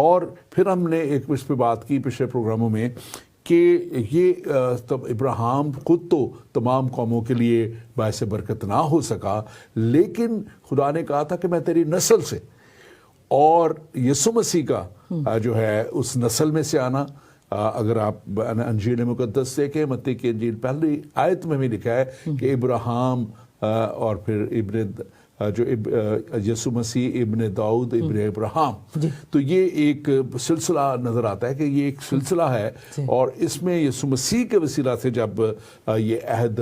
اور پھر ہم نے ایک اس پہ بات کی پچھلے پروگراموں میں کہ یہ تب ابراہیم خود تو تمام قوموں کے لیے باعث برکت نہ ہو سکا، لیکن خدا نے کہا تھا کہ میں تیری نسل سے، اور یسوع مسیح کا جو ہے اس نسل میں سے آنا، اگر آپ انجیل مقدس دیکھیں، متی کی انجیل پہلی آیت میں بھی لکھا ہے کہ ابراہیم اور پھر جو یسوع مسیح ابن داؤد ابن ابراہیم، تو یہ ایک سلسلہ نظر آتا ہے کہ یہ ایک سلسلہ ہے، اور اس میں یسوع مسیح کے وسیلہ سے جب یہ عہد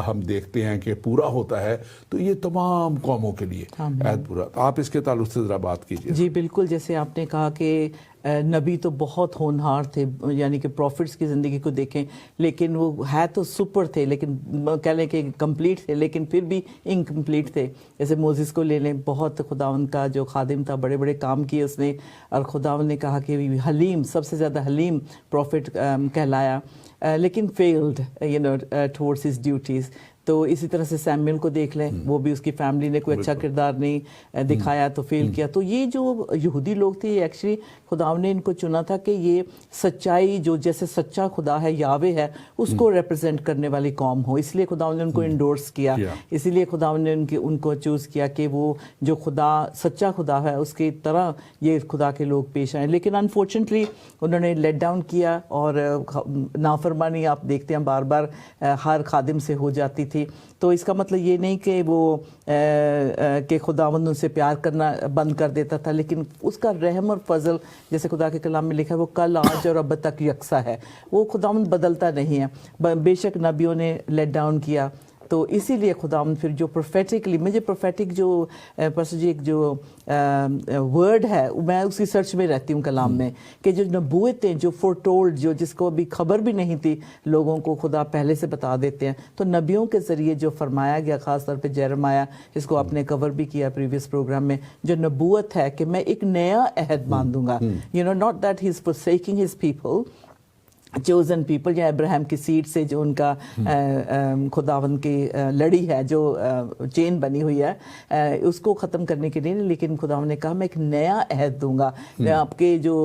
ہم دیکھتے ہیں کہ پورا ہوتا ہے تو یہ تمام قوموں کے لیے عہد پورا۔ آپ اس کے تعلق سے ذرا بات کیجیے۔ جی بالکل، جیسے آپ نے کہا کہ نبی تو بہت ہونہار تھے، یعنی کہ پروفٹس کی زندگی کو دیکھیں، لیکن وہ ہے تو سپر تھے، لیکن کہہ لیں کہ کمپلیٹ تھے لیکن پھر بھی انکمپلیٹ تھے۔ جیسے موزیس کو لے لیں، بہت خداوند کا جو خادم تھا، بڑے بڑے کام کیے اس نے، اور خداوند نے کہا کہ حلیم، سب سے زیادہ حلیم پروفٹ کہلایا، لیکن فیلڈ ٹورڈس ہز ڈیوٹیز۔ تو اسی طرح سے سیموئل کو دیکھ لیں، وہ بھی اس کی فیملی نے کوئی اچھا کردار نہیں دکھایا تو فیل کیا۔ تو یہ جو یہودی لوگ تھے، یہ ایکچولی خدا نے ان کو چنا تھا کہ یہ سچائی، جو جیسے سچا خدا ہے، یاوے ہے، اس کو ریپرزینٹ کرنے والی قوم ہو، اس لیے خدا نے ان کو انڈورس کیا، اسی لیے خدا نے ان کو چوز کیا کہ وہ جو خدا سچا خدا ہے اس کی طرح یہ خدا کے لوگ پیش آئیں۔ لیکن انفارچونیٹلی انہوں نے لیٹ ڈاؤن کیا، اور نافرمانی آپ دیکھتے ہیں بار بار ہر خادم سے ہو جاتی تھی۔ تو اس کا مطلب یہ نہیں کہ وہ کہ خداوند ان سے پیار کرنا بند کر دیتا تھا، لیکن اس کا رحم اور فضل، جیسے خدا کے کلام میں لکھا ہے، وہ کل آج اور اب تک یکساں ہے، وہ خداوند بدلتا نہیں ہے۔ بے شک نبیوں نے لیٹ ڈاؤن کیا، تو اسی لیے خداوند پھر جو پروفیٹکلی، مجھے پروفیٹک جو جی ایک جو ورڈ ہے، میں اسی سرچ میں رہتی ہوں کلام میں، کہ جو نبوتیں، جو فورٹولڈ، جو جس کو ابھی خبر بھی نہیں تھی لوگوں کو، خدا پہلے سے بتا دیتے ہیں۔ تو نبیوں کے ذریعے جو فرمایا گیا، خاص طور پہ جیرمایا، اس کو آپ نے کور بھی کیا پریویس پروگرام میں، جو نبوت ہے کہ میں ایک نیا عہد باندھوں گا، not that he is forsaking his people, chosen people, یا ابراہیم کی سیڈ سے جو ان کا خداوند کی لڑی ہے، جو چین بنی ہوئی ہے، اس کو ختم کرنے کے لیے، لیکن خداوند نے کہا میں ایک نیا عہد دوں گا آپ کے، جو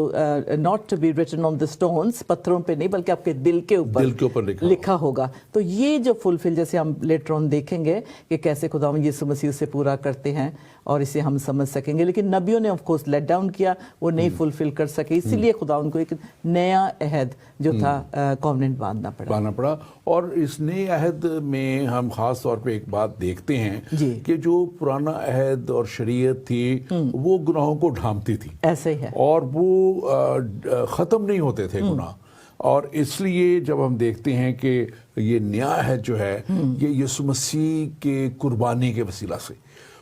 not to be written on the stones، پتھروں پہ نہیں بلکہ آپ کے دل کے اوپر لکھا ہوگا۔ تو یہ جو فلفل، جیسے ہم لیٹر آن دیکھیں گے کہ کیسے خداوند یسوع مسیح سے پورا کرتے ہیں، اور اسے ہم سمجھ سکیں گے۔ لیکن نبیوں نے آف کورس لیٹ ڈاؤن کیا، وہ نہیں فلفل کر سکے، اسی لیے خداوند کو ایک نیا عہد جو تھا کووننٹ باندھنا پڑا۔ اور اس نئے عہد میں ہم خاص طور پہ ایک بات دیکھتے ہیں کہ جو پرانا عہد اور شریعت تھی وہ گناہوں کو ڈھانپتی تھی، ایسے ہی ہے، اور وہ ختم نہیں ہوتے تھے گناہ۔ اور اس لیے جب ہم دیکھتے ہیں کہ یہ نیا عہد جو ہے، یہ یسوع مسیح کے قربانی کے وسیلہ سے،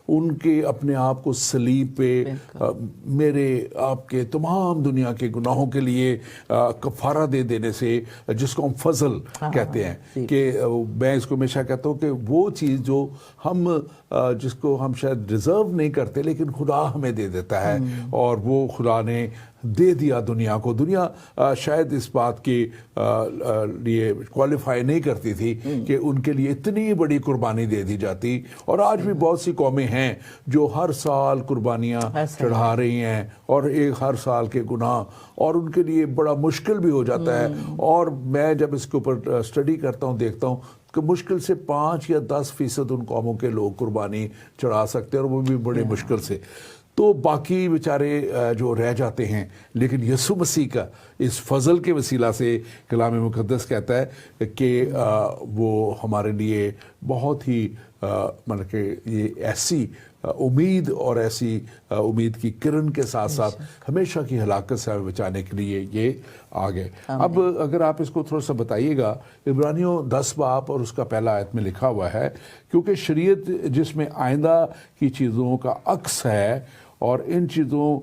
ان کے اپنے آپ کو صلیب پہ میرے آپ کے تمام دنیا کے گناہوں کے لیے کفارہ دے دینے سے، جس کو ہم فضل کہتے ہیں، کہ میں اس کو ہمیشہ کہتا ہوں کہ وہ چیز جو ہم جس کو ہم شاید ڈیزرو نہیں کرتے لیکن خدا ہمیں دے دیتا ہے، اور وہ خدا نے دے دیا دنیا کو۔ دنیا شاید اس بات کے لیے کوالیفائی نہیں کرتی تھی کہ ان کے لیے اتنی بڑی قربانی دے دی جاتی، اور آج بھی بہت سی قومیں ہیں جو ہر سال قربانیاں چڑھا رہی ہیں، اور ایک ہر سال کے گناہ، اور ان کے لیے بڑا مشکل بھی ہو جاتا ہے۔ اور میں جب اس کے اوپر اسٹڈی کرتا ہوں، دیکھتا ہوں کہ مشکل سے 5 یا 10% ان قوموں کے لوگ قربانی چڑھا سکتے ہیں، اور وہ بھی بڑے مشکل سے، تو باقی بیچارے جو رہ جاتے ہیں۔ لیکن یسوع مسیح کا اس فضل کے وسیلہ سے کلام مقدس کہتا ہے کہ وہ ہمارے لیے بہت ہی مطلب کہ یہ ایسی امید، اور ایسی امید کی کرن کے ساتھ ساتھ ہمیشہ کی ہلاکت سے ہمیں بچانے کے لیے یہ آ گئے۔ اب اگر آپ اس کو تھوڑا سا بتائیے گا، عبرانیوں 10 باب اور اس کا پہلا آیت میں لکھا ہوا ہے، کیونکہ شریعت جس میں آئندہ کی چیزوں کا عکس ہے اور ان چیزوں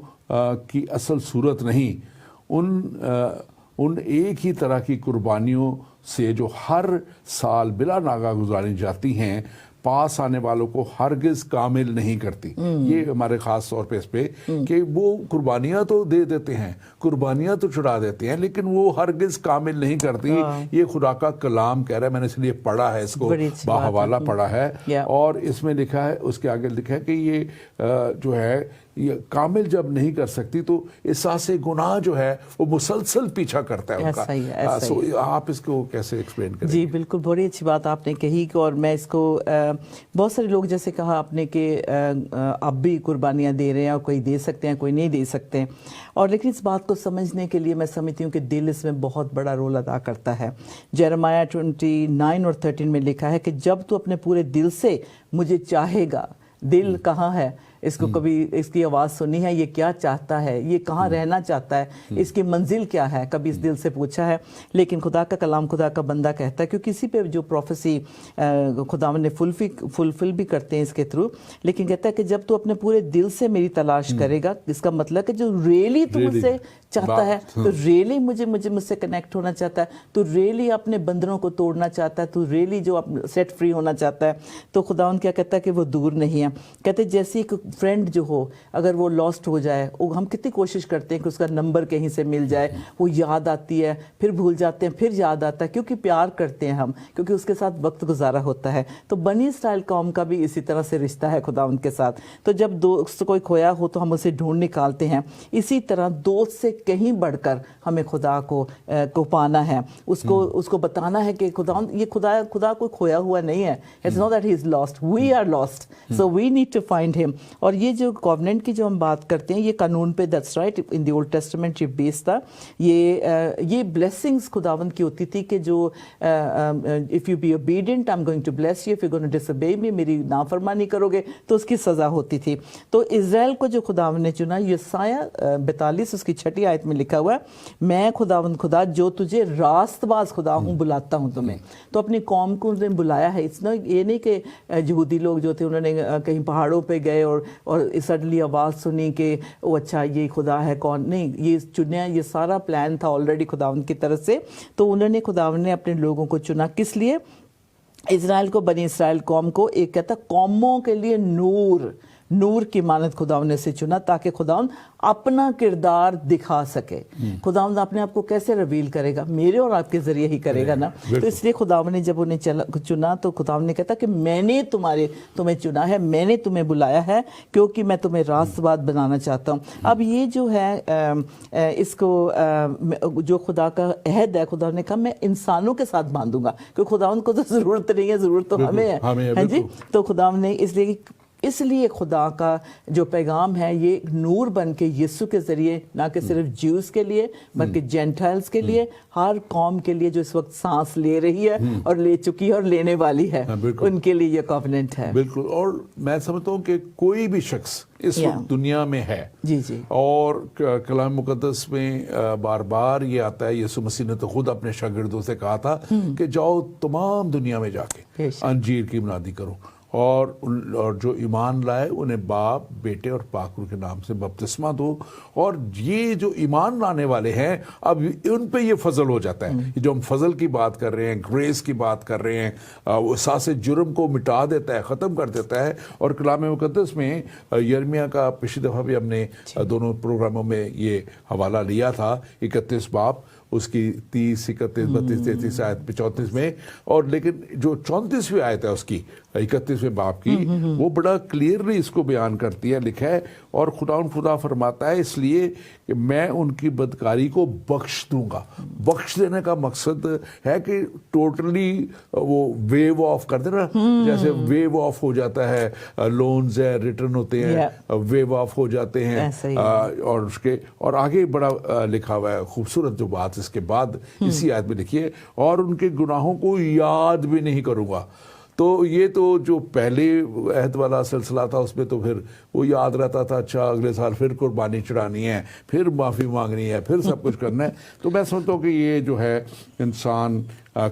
کی اصل صورت نہیں، ان ایک ہی طرح کی قربانیوں سے جو ہر سال بلا ناغہ گزاری جاتی ہیں، پاس آنے والوں کو ہرگز کامل نہیں کرتی۔ یہ ہمارے خاص طور پہ اس پہ کہ وہ قربانیاں تو دے دیتے ہیں، قربانیاں تو چڑھا دیتے ہیں، لیکن وہ ہرگز کامل نہیں کرتی۔ یہ خدا کا کلام کہہ رہا ہے، میں نے اس لیے پڑھا ہے، اس کو باحوالہ پڑھا ہے، اور اس میں لکھا ہے، اس کے آگے لکھا ہے کہ یہ جو ہے یہ کامل جب نہیں کر سکتی تو احساس گناہ جو ہے وہ مسلسل پیچھا کرتا ہے ان کا. آپ اس کو کیسے ایکسپلین کریں؟ جی بالکل، بڑی اچھی بات آپ نے کہی. اور میں اس کو بہت سارے لوگ جیسے کہا آپ نے کہ آپ بھی قربانیاں دے رہے ہیں اور کوئی دے سکتے ہیں کوئی نہیں دے سکتے، اور لیکن اس بات کو سمجھنے کے لیے میں سمجھتی ہوں کہ دل اس میں بہت بڑا رول ادا کرتا ہے. جیرمیہ 29 اور 13 میں لکھا ہے کہ جب تو اپنے پورے دل سے مجھے چاہے گا. دل کہاں ہے؟ اس کو کبھی اس کی آواز سنی ہے؟ یہ کیا چاہتا ہے؟ یہ کہاں رہنا چاہتا ہے؟ اس کی منزل کیا ہے؟ کبھی اس دل سے پوچھا ہے؟ لیکن خدا کا کلام، خدا کا بندہ کہتا ہے، کیونکہ اسی پہ جو پروفیسی خداوند نے فلفل بھی کرتے ہیں اس کے تھرو، لیکن کہتا ہے کہ جب تو اپنے پورے دل سے میری تلاش کرے گا، اس کا مطلب کہ جو ریلی تو مجھ سے چاہتا ہے، تو ریلی مجھ سے کنیکٹ ہونا چاہتا ہے، تو ریلی اپنے بندروں کو توڑنا چاہتا ہے، تو ریلی جو سیٹ فری ہونا چاہتا ہے، تو خداوند کیا کہتا ہے کہ وہ دور نہیں ہے. کہتے جیسی ایک فرینڈ جو ہو، اگر وہ لاسٹ ہو جائے، ہم کتنی کوشش کرتے ہیں کہ اس کا نمبر کہیں سے مل جائے، وہ یاد آتی ہے، پھر بھول جاتے ہیں، پھر یاد آتا ہے، کیونکہ پیار کرتے ہیں ہم، کیونکہ اس کے ساتھ وقت گزارا ہوتا ہے. تو بنی اسرائیل قوم کا بھی اسی طرح سے رشتہ ہے خداوند کے ساتھ. تو جب دوست کوئی کھویا ہو تو ہم اسے ڈھونڈ نکالتے ہیں. اسی طرح دوست سے کہیں بڑھ کر ہمیں خدا کو پانا ہے، اس کو بتانا ہے کہ خداوند، یہ خدا کوئی کھویا ہوا نہیں ہے. It's not that he is lost, we are lost, so we need to find him. اور یہ جو کووننٹ کی جو ہم بات کرتے ہیں، یہ قانون پہ، that's right, in the Old Testament یہ بیس تھا. یہ blessings خداوند کی ہوتی تھی کہ جو if you be obedient I'm going to bless you, if you're going to disobey me، میری نافرمانی کرو گے تو اس کی سزا ہوتی تھی. تو اسرائیل کو جو خداوند نے چنا، یسایہ 42 اس کی 6 آیت میں لکھا ہوا ہے، میں خداوند خدا جو تجھے راست باز خدا ہوں، بلاتا ہوں تمہیں. تو اپنی قوم کو انہوں نے بلایا ہے. یہ نہیں کہ یہودی لوگ جو تھے انہوں نے کہیں پہاڑوں پہ گئے اور سڈنلی آواز سنی کہ او اچھا یہ خدا ہے، کون نہیں، یہ چنیا، یہ سارا پلان تھا آلریڈی خداوند کی طرف سے. تو خداوند نے اپنے لوگوں کو چنا. کس لیے؟ اسرائیل کو، بنی اسرائیل قوم کو، ایک کہتا قوموں کے لیے نور کی مانند خداوند نے سے چنا، تاکہ خداوند اپنا کردار دکھا سکے. خداوند اپنے آپ کو کیسے ریویل کرے گا؟ میرے اور آپ کے ذریعے ہی کرے گا نا. تو اس لیے خداوند نے جب انہیں چنا تو خداوند نے کہتا کہ میں نے تمہیں چنا ہے، میں نے تمہیں بلایا ہے، کیونکہ میں تمہیں راست بات بنانا چاہتا ہوں. اب یہ جو ہے اس کو جو خدا کا عہد ہے، خدا نے کہا میں انسانوں کے ساتھ باندھوں گا، کیونکہ خداوند کو تو ضرورت نہیں ہے، ضرورت تو ہمیں ہے. ہاں جی. تو خداوند نے اس لیے خدا کا جو پیغام ہے یہ نور بن کے یسوع کے ذریعے، نہ کہ صرف جیوز کے لیے بلکہ جینٹائلز کے لیے، ہر قوم کے لیے جو اس وقت سانس لے رہی ہے اور لے چکی ہے اور لینے والی ہے، ان کے لیے یہ کووننٹ ہے. بالکل. اور میں سمجھتا ہوں کہ کوئی بھی شخص اس وقت دنیا میں ہے، جی اور کلام مقدس میں بار بار یہ آتا ہے، یسوع مسیح نے تو خود اپنے شاگردوں سے کہا تھا کہ جاؤ تمام دنیا میں جا کے انجیل کی منادی کرو، اور جو ایمان لائے انہیں باپ، بیٹے اور پاک روح کے نام سے بپتسمہ دو. اور یہ جو ایمان لانے والے ہیں اب ان پہ یہ فضل ہو جاتا ہے. جو ہم فضل کی بات کر رہے ہیں، گریس کی بات کر رہے ہیں، وہ احساس جرم کو مٹا دیتا ہے، ختم کر دیتا ہے. اور کلام مقدس میں یرمیہ کا پچھلی دفعہ بھی ہم نے دونوں پروگراموں میں یہ حوالہ لیا تھا، 31 باب، اس کی 30، 31، 32، 33 آیت 34 میں. اور لیکن جو 34ویں آیت ہے اس کی 31ویں باب کی، وہ بڑا کلیئرلی اس کو بیان کرتی ہے. لکھا ہے، اور خدا فرماتا ہے اس لیے کہ میں ان کی بدکاری کو بخش دوں گا. بخش دینے کا مقصد ہے کہ ٹوٹلی وہ ویو آف کر دینا، جیسے ویو آف ہو جاتا ہے، لونز ہے ریٹرن ہوتے ہیں، ویو آف ہو جاتے ہیں. اور اس کے اور آگے بڑا لکھا ہوا ہے خوبصورت جو بات اس کے بعد اسی آیت میں لکھیے، اور ان کے گناہوں کو یاد بھی نہیں کروں گا. تو یہ تو جو پہلے عہد والا سلسلہ تھا اس میں تو پھر وہ یاد رہتا تھا، اچھا اگلے سال پھر قربانی چڑھانی ہے، پھر معافی مانگنی ہے، پھر سب کچھ کرنا ہے. تو میں سمجھتا ہوں کہ یہ جو ہے انسان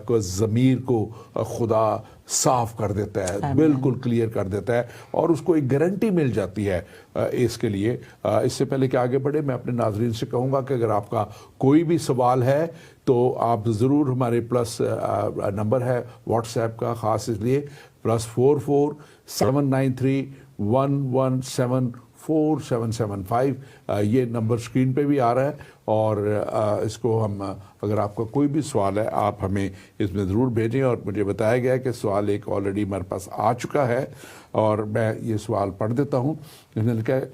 کو ضمیر کو خدا صاف کر دیتا ہے، بالکل کلیئر کر دیتا ہے، اور اس کو ایک گارنٹی مل جاتی ہے اس کے لیے. اس سے پہلے کہ آگے بڑھے، میں اپنے ناظرین سے کہوں گا کہ اگر آپ کا کوئی بھی سوال ہے تو آپ ضرور ہمارے پلس نمبر ہے واٹس ایپ کا، خاص اس لیے +44 793 117 4775. یہ نمبر اسکرین پہ بھی آ رہا ہے، اور اس کو ہم اگر آپ کا کوئی بھی سوال ہے آپ ہمیں اس میں ضرور بھیجیں. اور مجھے بتایا گیا کہ سوال ایک آلریڈی ہمارے پاس آ چکا ہے، اور میں یہ سوال پڑھ دیتا ہوں. اس نے لکھا ہے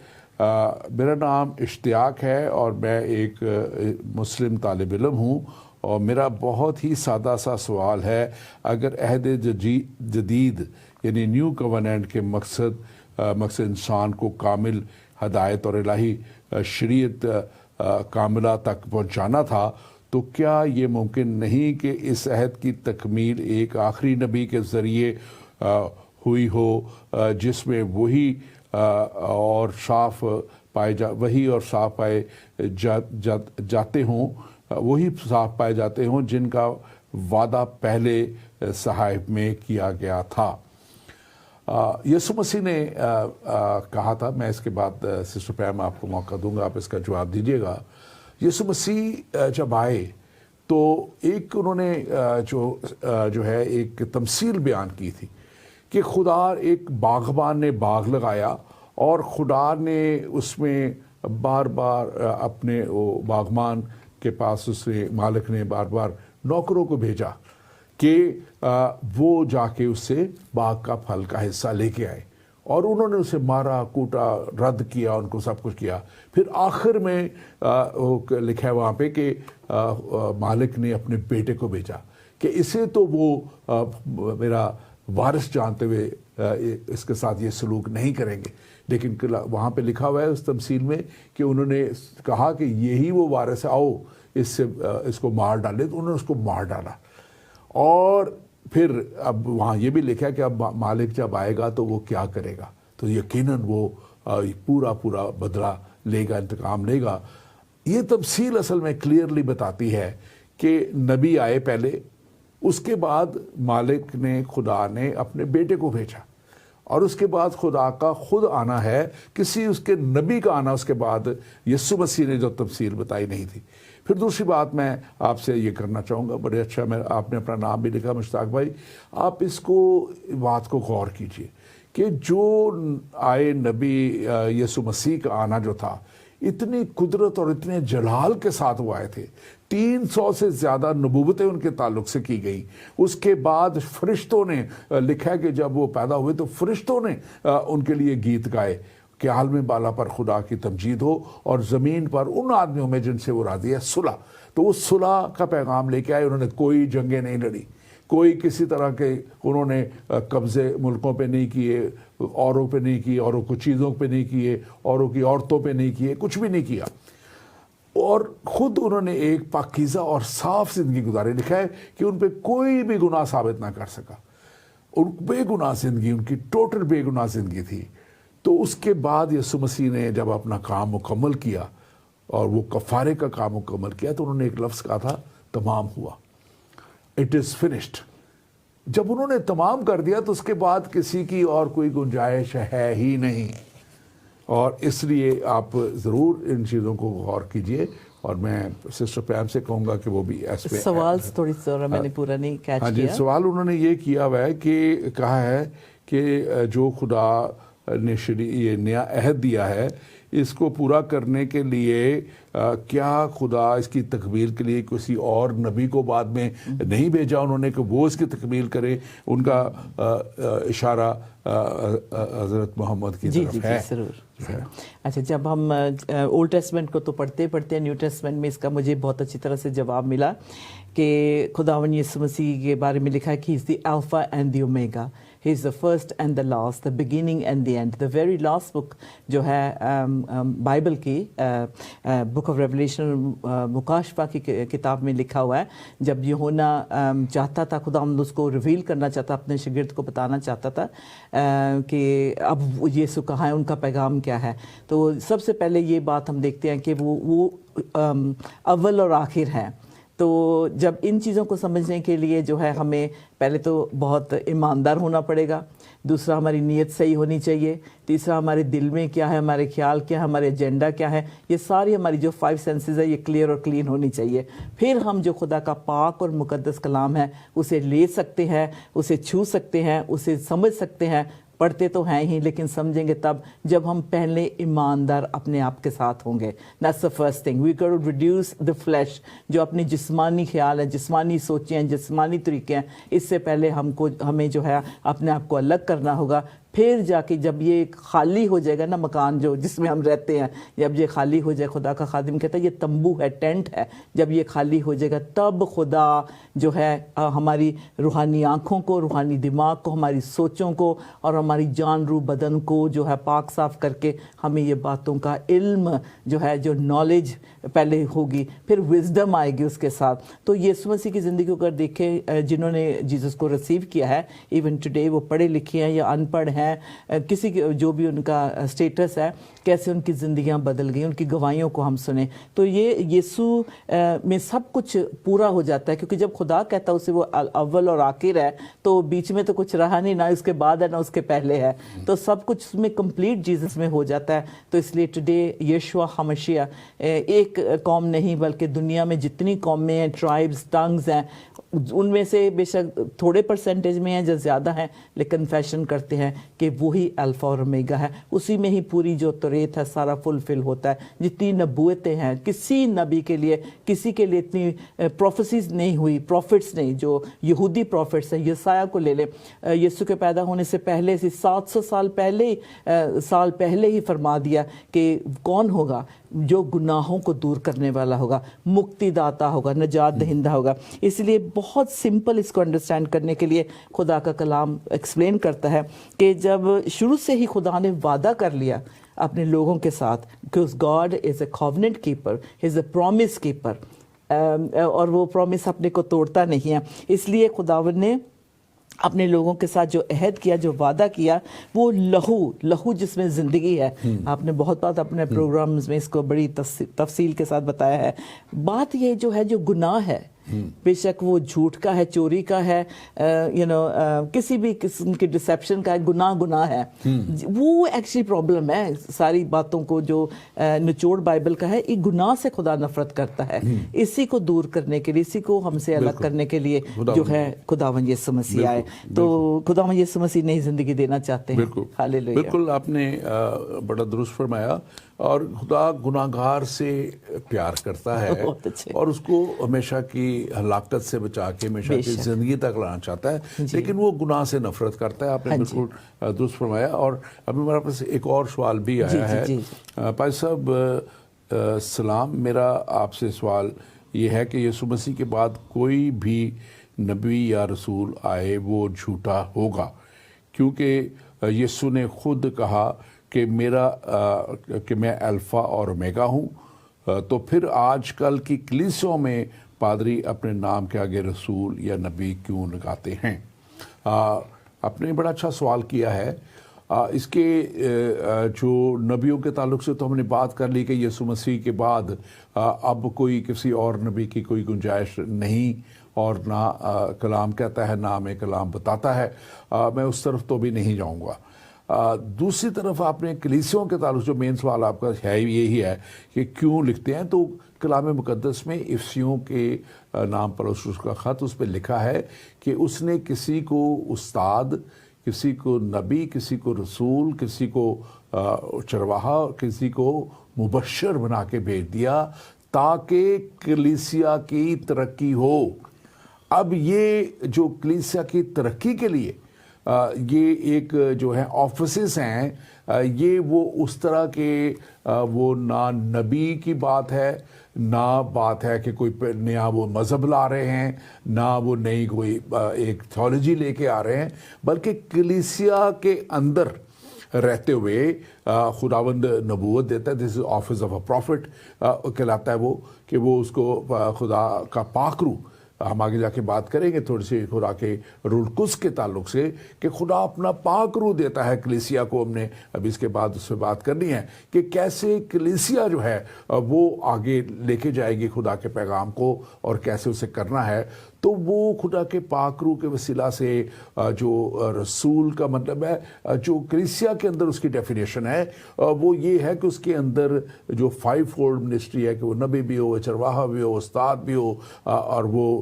میرا نام اشتیاق ہے اور میں ایک مسلم طالب علم ہوں، اور میرا بہت ہی سادہ سا سوال ہے. اگر عہد جدید یعنی نیو کووننٹ کے مقصد انسان کو کامل ہدایت اور الہی شریعت کاملہ تک پہنچانا تھا، تو کیا یہ ممکن نہیں کہ اس عہد کی تکمیل ایک آخری نبی کے ذریعے ہوئی ہو، جس میں وہی اور صاف پائے جاتے ہوں، وہی صاف پائے جاتے ہوں جن کا وعدہ پہلے صحائف میں کیا گیا تھا. یسوع مسیح نے کہا تھا، میں اس کے بعد سسٹر پیم آپ کو موقع دوں گا، آپ اس کا جواب دیجیے گا. یسوع مسیح جب آئے تو ایک انہوں نے جو ہے ایک تمثیل بیان کی تھی کہ خدا ایک باغبان نے باغ لگایا اور خدا نے اس میں بار بار اپنے باغبان کے پاس اس نے مالک نے بار بار نوکروں کو بھیجا کہ وہ جا کے اس سے باغ کا پھل کا حصہ لے کے آئے، اور انہوں نے اسے مارا کوٹا رد کیا، ان کو سب کچھ کیا. پھر آخر میں لکھا ہے وہاں پہ کہ مالک نے اپنے بیٹے کو بھیجا کہ اسے تو وہ میرا وارث جانتے ہوئے اس کے ساتھ یہ سلوک نہیں کریں گے، لیکن وہاں پہ لکھا ہوا ہے اس تمثیل میں کہ انہوں نے کہا کہ یہی وہ وارث ہے، آؤ اس کو مار ڈالے. تو انہوں نے اس کو مار ڈالا. اور پھر اب وہاں یہ بھی لکھا ہے کہ اب مالک جب آئے گا تو وہ کیا کرے گا، تو یقیناً وہ پورا بدلہ لے گا، انتقام لے گا. یہ تفصیل اصل میں کلیئرلی بتاتی ہے کہ نبی آئے پہلے، اس کے بعد مالک نے خدا نے اپنے بیٹے کو بھیجا، اور اس کے بعد خدا کا خود آنا ہے. کسی اس کے نبی کا آنا اس کے بعد یسوع مسیح نے جو تفصیل بتائی نہیں تھی. پھر دوسری بات میں آپ سے یہ کرنا چاہوں گا، بڑے اچھا آپ نے اپنا نام بھی لکھا مشتاق بھائی، آپ اس کو بات کو غور کیجئے کہ جو آئے نبی یسوع مسیح کا آنا جو تھا، اتنی قدرت اور اتنے جلال کے ساتھ وہ آئے تھے. 300 سے زیادہ نبوتیں ان کے تعلق سے کی گئی. اس کے بعد فرشتوں نے لکھا ہے کہ جب وہ پیدا ہوئے تو فرشتوں نے ان کے لیے گیت گائے کہ عالم بالا پر خدا کی تمجید ہو اور زمین پر ان آدمیوں میں جن سے وہ راضی ہے صلح. تو وہ صلح کا پیغام لے کے آئے. انہوں نے کوئی جنگیں نہیں لڑی، کوئی کسی طرح کے انہوں نے قبضے ملکوں پہ نہیں کیے، اوروں پہ نہیں کیے، اوروں کو چیزوں پہ نہیں کیے، اوروں کی عورتوں پہ نہیں کیے، کچھ بھی نہیں کیا. اور خود انہوں نے ایک پاکیزہ اور صاف زندگی گزاری. لکھا ہے کہ ان پہ کوئی بھی گناہ ثابت نہ کر سکا. ان بے گناہ زندگی، ان کی ٹوٹل بے گناہ زندگی تھی. تو اس کے بعد یسوع مسیح نے جب اپنا کام مکمل کیا اور وہ کفارے کا کام مکمل کیا، تو انہوں نے ایک لفظ کہا تھا، تمام ہوا، اٹ از فنشڈ. جب انہوں نے تمام کر دیا تو اس کے بعد کسی کی اور کوئی گنجائش ہے ہی نہیں. اور اس لیے آپ ضرور ان چیزوں کو غور کیجئے. اور میں سسٹر پیم سے کہوں گا کہ وہ بھی اس پہ سوال تھوڑی ذرا میں نے پورا نہیں کیچ کیا. سوال انہوں نے یہ کیا ہوا ہے کہ کہا ہے کہ جو خدا نے یہ نیا عہد دیا ہے، اس کو پورا کرنے کے لیے کیا خدا اس کی تکمیل کے لیے کسی اور نبی کو بعد میں نہیں بھیجا انہوں نے کہ وہ اس کی تکمیل کرے؟ ان کا اشارہ حضرت محمد کی طرف ہے. ضرور. اچھا، جب ہم اولڈ ٹیسٹمنٹ کو تو پڑھتے ہیں، نیو ٹیسٹمنٹ میں اس کا مجھے بہت اچھی طرح سے جواب ملا کہ خداوند یسوع مسیح کے بارے میں لکھا ہے کہ he is the alpha and the omega, he is the first and the last, the beginning and the end. The very last book جو ہے بائبل کی، بک آف ریولیشن، مکاشفہ کی کتاب میں لکھا ہوا ہے، جب یوحنا چاہتا تھا، خداوند اس کو ریویل کرنا چاہتا، اپنے شاگرد کو بتانا چاہتا تھا کہ اب یسوع کہاں ہے، ان کا پیغام کیا ہے. تو سب سے پہلے یہ بات ہم دیکھتے ہیں کہ وہ اول اور آخر ہے. تو جب ان چیزوں کو سمجھنے کے لیے جو ہے ہمیں پہلے تو بہت ایماندار ہونا پڑے گا، دوسرا ہماری نیت صحیح ہونی چاہیے، تیسرا ہمارے دل میں کیا ہے، ہمارے خیال کیا ہے، ہمارے ایجنڈا کیا ہے، یہ ساری ہماری جو 5 سینسز ہے یہ کلیئر اور کلین ہونی چاہیے. پھر ہم جو خدا کا پاک اور مقدس کلام ہے اسے لے سکتے ہیں، اسے چھو سکتے ہیں، اسے سمجھ سکتے ہیں. پڑھتے تو ہیں ہی لیکن سمجھیں گے تب جب ہم پہلے ایماندار اپنے آپ کے ساتھ ہوں گے. That's the first thing. We got to reduce the flesh. جو اپنی جسمانی خیال ہے، جسمانی سوچیں ہیں، جسمانی طریقے ہیں، اس سے پہلے ہمیں جو ہے اپنے آپ کو الگ کرنا ہوگا. پھر جا کے جب یہ خالی ہو جائے گا نا مکان جو جس میں ہم رہتے ہیں، جب یہ خالی ہو جائے، خدا کا خادم کہتا ہے یہ تمبو ہے، ٹینٹ ہے، جب یہ خالی ہو جائے گا تب خدا جو ہے ہماری روحانی آنکھوں کو، روحانی دماغ کو، ہماری سوچوں کو اور ہماری جان روح بدن کو جو ہے پاک صاف کر کے ہمیں یہ باتوں کا علم جو ہے، جو نالج پہلے ہوگی، پھر وزڈم آئے گی اس کے ساتھ۔ تو یسوع مسیح کی زندگی کو اگر دیکھیں، جنہوں نے جیسس کو ریسیو کیا ہے ایون ٹوڈے، وہ پڑھے لکھے ہیں یا ان پڑھ ہیں، کسی جو بھی ان کا اسٹیٹس ہے، کیسے ان کی زندگیاں بدل گئیں، ان کی گواہیوں کو ہم سنیں، تو یہ یسوع میں سب کچھ پورا ہو جاتا ہے، کیونکہ جب خدا کہتا ہے اسے وہ اول اور آخر ہے تو بیچ میں تو کچھ رہا نہیں، نہ اس کے بعد ہے نہ اس کے پہلے ہے، تو سب کچھ اس میں کمپلیٹ جیسس میں ہو جاتا ہے۔ تو اس لیے ٹوڈے یشوع ہمشیہ ایک قوم نہیں بلکہ دنیا میں جتنی قومیں ہیں، ٹرائبز، ٹنگز ہیں، ان میں سے بے شک تھوڑے پرسنٹیج میں ہیں جو زیادہ ہیں، لیکن کنفیشن کرتے ہیں کہ وہی الفا اور اومیگا ہے، اسی میں ہی پوری جو توریت ہے سارا فلفل ہوتا ہے۔ جتنی نبوتیں ہیں، کسی نبی کے لیے، کسی کے لیے اتنی پروفیسیز نہیں ہوئی، پروفٹس نہیں، جو یہودی پروفٹس ہیں، یسایہ کو لے لیں، یسوع کے پیدا ہونے سے پہلے سے 700 سال پہلے ہی فرما دیا کہ کون ہوگا جو گناہوں کو دور کرنے والا ہوگا، مکتی داتا ہوگا، نجات دہندہ ہوگا۔ اس لیے بہت سمپل اس کو انڈرسٹینڈ کرنے کے لیے خدا کا کلام ایکسپلین کرتا ہے کہ جب شروع سے ہی خدا نے وعدہ کر لیا اپنے لوگوں کے ساتھ، because God is a covenant keeper, he is a promise keeper، اور وہ پرومس اپنے کو توڑتا نہیں ہے، اس لیے خداوند نے اپنے لوگوں کے ساتھ جو عہد کیا، جو وعدہ کیا، وہ لہو جس میں زندگی ہے۔ آپ نے بہت بات اپنے پروگرامز میں اس کو بڑی تفصیل کے ساتھ بتایا ہے۔ بات یہ جو ہے، جو گناہ ہے، بے شک وہ جھوٹ کا ہے، چوری کا ہے، کسی بھی قسم کی ڈسیپشن کا ہے، گناہ ہے، وہ ایکچولی پرابلم ہے۔ ساری باتوں کو جو نچوڑ بائبل کا ہے، ایک گناہ سے خدا نفرت کرتا ہے، اسی کو دور کرنے کے لیے، اسی کو ہم سے الگ کرنے کے لیے جو ہے خداوند یسوع مسیح آئے۔ تو خداوند یسوع مسیح نئی زندگی دینا چاہتے ہیں۔ ہاللویا۔ بالکل آپ نے بڑا درست فرمایا، اور خدا گناہگار سے پیار کرتا ہے اور اس کو ہمیشہ کی ہلاکت سے بچا کے ہمیشہ کی زندگی تک لانا چاہتا ہے، لیکن وہ گناہ سے نفرت کرتا ہے۔ آپ نے بالکل درست فرمایا۔ اور ابھی ہمارے پاس ایک اور سوال بھی آیا ہے۔ پائی صاحب سلام، میرا آپ سے سوال یہ ہے کہ یسوع مسیح کے بعد کوئی بھی نبی یا رسول آئے وہ جھوٹا ہوگا، کیونکہ یسوع نے خود کہا کہ میں الفا اور اومیگا ہوں، تو پھر آج کل کی کلیسیوں میں پادری اپنے نام کے آگے رسول یا نبی کیوں لگاتے ہیں؟ آپ نے بڑا اچھا سوال کیا ہے۔ اس کے جو نبیوں کے تعلق سے تو ہم نے بات کر لی کہ یسوع مسیح کے بعد اب کوئی کسی اور نبی کی کوئی گنجائش نہیں، اور نہ کلام کہتا ہے، نہ ہمیں کلام بتاتا ہے۔ میں اس طرف تو بھی نہیں جاؤں گا۔ دوسری طرف آپ نے کلیسیوں کے تعلق جو مین سوال آپ کا ہے یہی ہے کہ کیوں لکھتے ہیں، تو کلام مقدس میں افسیوں کے نام پر اس کا خط، اس پہ لکھا ہے کہ اس نے کسی کو استاد، کسی کو نبی، کسی کو رسول، کسی کو چرواہا، کسی کو مبشر بنا کے بھیج دیا تاکہ کلیسیا کی ترقی ہو۔ اب یہ جو کلیسیا کی ترقی کے لیے یہ ایک جو ہے آفیسز ہیں، یہ وہ اس طرح کے وہ نہ نبی کی بات ہے، نہ بات ہے کہ کوئی نیا وہ مذہب لا رہے ہیں، نہ وہ نئی کوئی ایک تھیولوجی لے کے آ رہے ہیں، بلکہ کلیسیا کے اندر رہتے ہوئے خداوند نبوت دیتا ہے۔ دس از آفس آف اے پروفٹ کہلاتا ہے وہ، کہ وہ اس کو خدا کا پاک روح، ہم آگے جا کے بات کریں گے تھوڑی سی خدا کے روح القدس کے تعلق سے، کہ خدا اپنا پاک روح دیتا ہے کلیسیا کو۔ ہم نے ابھی اس کے بعد اس پہ بات کرنی ہے کہ کیسے کلیسیا جو ہے وہ آگے لے کے جائے گی خدا کے پیغام کو، اور کیسے اسے کرنا ہے۔ تو وہ خدا کے پاک روح کے وسیلہ سے جو رسول کا مطلب ہے، جو کلیسیا کے اندر اس کی ڈیفینیشن ہے وہ یہ ہے کہ اس کے اندر جو 5 فولڈ منسٹری ہے، کہ وہ نبی بھی ہو، چرواہا بھی ہو، استاد بھی ہو، اور وہ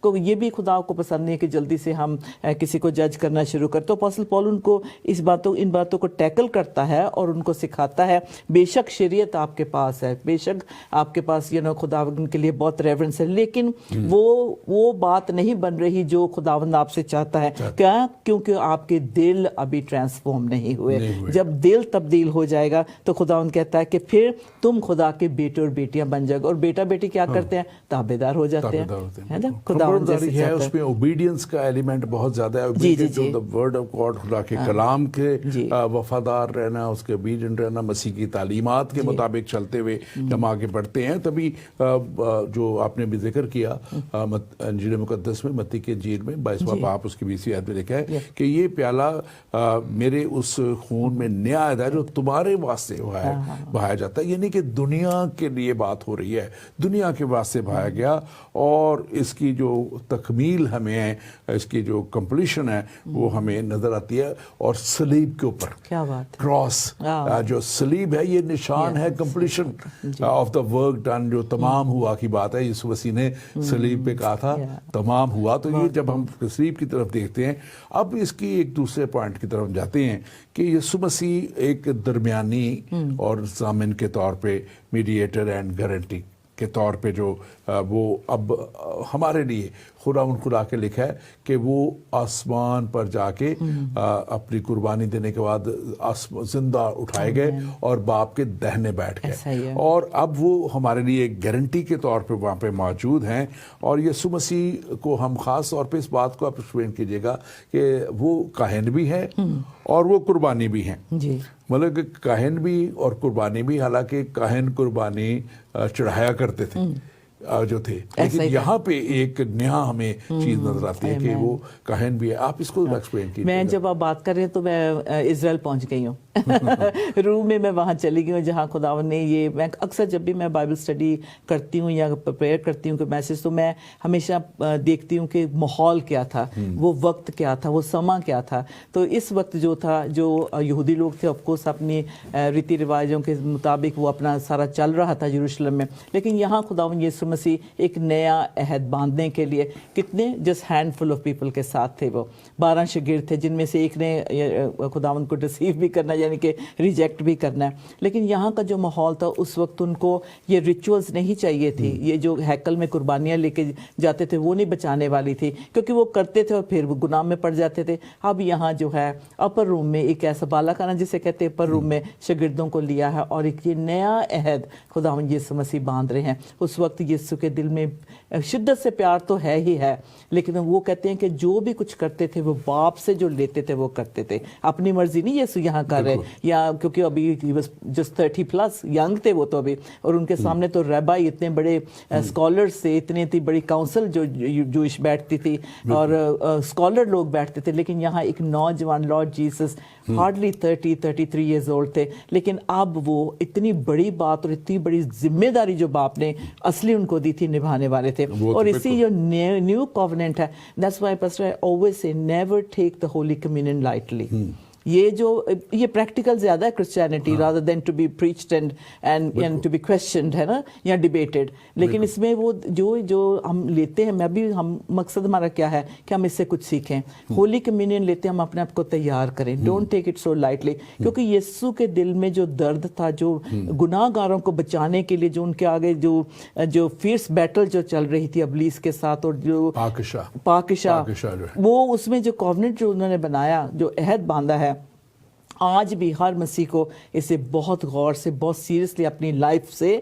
کو یہ بھی خدا کو پسند نہیں ہے کہ جلدی سے ہم کسی کو جج کرنا شروع کرتے. تو اپوسٹل پول ان کو ان باتوں کو ٹیکل کرتا ہے اور ان کو سکھاتا ہے. بے شک شریعت آپ کے پاس ہے, بے شک آپ کے پاس خداوند کے لیے بہت ریورنس ہے, لیکن وہ بات نہیں بن رہی جو خداوند آپ سے چاہتا ہے. کیا؟ کیونکہ آپ کے دل ابھی ٹرانسفارم نہیں ہوئے. جب دل تبدیل ہو جائے گا تو خداوند کہتا ہے کہ پھر تم خدا کے بیٹے اور بیٹیاں بن جائے گا. اور بیٹا بیٹی کیا کرتے ہیں؟ تابعدار ہو جاتے ہیں, ہے نا. خداوند جیسے ہے اس میں اوبیڈینس کا ایلیمنٹ بہت زیادہ ہے. the word of God, خدا کے کلام کے وفادار رہنا, اس کے اوبیڈینٹ رہنا, مسیح کی تعلیمات کے مطابق چلتے ہوئے جب آگے بڑھتے ہیں. تبھی جو آپ نے بھی ذکر کیا انجیل مقدس میں, متی کے انجیل میں 22واں باب اس کی 20ویں آیت میں لکھا ہے کہ یہ پیالہ میرے اس خون میں نیا عہد ہے جو تمہارے واسطے بہایا جاتا ہے. یعنی کہ دنیا کے لیے بات ہو رہی ہے, دنیا کے واسطے بہایا گیا, اور اس کی جو تکمیل ہمیں ہے, اس کی جو کمپلیشن ہے وہ ہمیں نظر آتی ہے. اور صلیب کے اوپر کیا بات, کراس, جو صلیب ہے یہ نشان ہے completion of the work done, جو تمام ہوا کی بات ہے. یسوع مسیح نے صلیب پہ کہا تھا تمام ہوا. تو یہ جب ہم صلیب کی طرف دیکھتے ہیں, اب اس کی ایک دوسرے پوائنٹ کی طرف جاتے ہیں کہ یسوع مسیح ایک درمیانی اور ضامن کے طور پہ, میڈیٹر اینڈ گارنٹی کے طور پہ, جو وہ اب ہمارے لیے خدا کے لکھا ہے کہ وہ آسمان پر جا کے اپنی قربانی دینے کے بعد زندہ اٹھائے گئے اور باپ کے دہنے بیٹھ گئے. اور اب وہ ہمارے لیے ایک گارنٹی کے طور پہ وہاں پہ موجود ہیں. اور یسوع مسیح کو ہم خاص طور پہ اس بات کو آپ ایکسپلین کیجیے گا کہ وہ کاہن بھی ہیں اور وہ قربانی بھی ہیں. مطلب کہ کاہن بھی اور قربانی بھی, حالانکہ کاہن قربانی چڑھایا کرتے تھے جو تھے, لیکن یہاں پہ ایک نیا ہمیں چیز نظر آتی ہے کہ وہ کاہن بھی ہے. آپ اس کو ایکسپلین کیجیے. میں جب آپ بات کر رہے ہیں تو میں اسرائیل پہنچ گئی ہوں. روم میں وہاں چلی گئی ہوں جہاں خداوند نے یہ, میں اکثر جب بھی میں بائبل اسٹڈی کرتی ہوں یا پریئر کرتی ہوں کہ میسج, تو میں ہمیشہ دیکھتی ہوں کہ ماحول کیا تھا, وہ وقت کیا تھا, وہ سماں کیا تھا. تو اس وقت جو تھا, جو یہودی لوگ تھے آف کورس اپنی ریتی رواجوں کے مطابق وہ اپنا سارا چل رہا تھا یروشلم میں, لیکن یہاں خداوند یسوع مسیح ایک نیا عہد باندھنے کے لیے کتنے just handful of people کے ساتھ تھے. وہ 12 شاگرد تھے, جن میں سے ایک نے خداوند کو ڈسیو بھی کرنا, یعنی کہ ریجیکٹ بھی کرنا ہے. لیکن یہاں کا جو ماحول تھا اس وقت, ان کو یہ ریچولز نہیں چاہیے تھی. یہ جو ہیکل میں قربانیاں لے کے جاتے تھے وہ نہیں بچانے والی تھی, کیونکہ وہ کرتے تھے اور پھر وہ گناہ میں پڑ جاتے تھے. اب یہاں جو ہے اپر روم میں ایک ایسا بالا خانہ جسے کہتے ہیں اپر روم میں شاگردوں کو لیا ہے, اور ایک یہ نیا عہد خداوند یسوع مسیح باندھ رہے ہیں. اس وقت یسوع کے دل میں شدت سے پیار تو ہے ہی ہے, لیکن وہ کہتے ہیں کہ جو بھی کچھ کرتے تھے وہ باپ سے جو لیتے تھے وہ کرتے تھے, اپنی مرضی نہیں یسوع یہاں کر رہے, یا کیونکہ ابھی جسٹ 30+ ینگ تھے وہ تو ابھی, اور ان کے سامنے تو ریبائی اتنے بڑے اسکالرز تھے, اتنی بڑی کاؤنسل جو جوئش بیٹھتی تھی اور اسکالر لوگ بیٹھتے تھے. لیکن یہاں ایک نوجوان lord Jesus hardly 33 years old تھے, لیکن اب وہ اتنی بڑی بات اور اتنی بڑی ذمہ داری جو باپ نے اصلی ان کو دی تھی نبھانے والے تھے. اور اسی جو نیو کووننٹ ہے, that's why pastor I always say never take the holy communion lightly. یہ پریکٹیکل زیادہ ہے Christianity rather than to be preached and to be questioned, ہے نا, یا ڈیبیٹڈ. لیکن اس میں وہ جو ہم لیتے ہیں, میں بھی ہم مقصد ہمارا کیا ہے کہ ہم اس سے کچھ سیکھیں. ہولی کمیونین لیتے ہیں, ہم اپنے آپ کو تیار کریں, don't take it so lightly, کیونکہ یسوع کے دل میں جو درد تھا, جو گناہ گاروں کو بچانے کے لیے جو ان کے آگے جو فیئرس بیٹل جو چل رہی تھی ابلیس کے ساتھ, اور جو پاکشاہ وہ اس میں جو کووننٹ جو انہوں نے بنایا, جو عہد باندھا ہے, آج بھی ہر مسیح کو اسے بہت غور سے, بہت سیریسلی اپنی لائف سے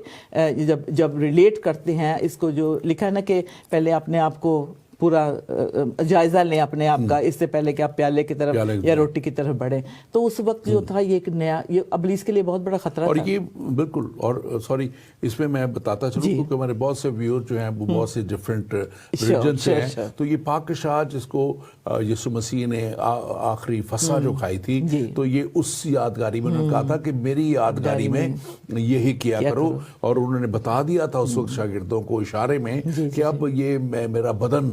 جب ریلیٹ کرتے ہیں, اس کو جو لکھا ہے نا کہ پہلے اپنے آپ کو پورا جائزہ لیں اپنے آپ کا, اس سے پہلے کہ آپ پیالے کی طرف یا روٹی کی طرف بڑھیں. تو اس وقت جو تھا یہ ایک نیا, یہ ابلیس کے لیے بہت بڑا خطرہ تھا. اور یہ بالکل, اور سوری اس میں بتاتا چلوں کیونکہ ہمارے بہت سے ویور جو ہیں وہ بہت سے ڈفرینٹ ریلیجن سے ہیں. تو یہ پاکشاہ جس کو یسوع مسیح نے آخری فسح جو کھائی تھی, تو یہ اس یادگاری میں انہوں نے کہا تھا کہ میری یادگاری میں یہی کیا کرو. اور انہوں نے بتا دیا تھا اس وقت شاگردوں کو اشارے میں کہ اب یہ میرا بدن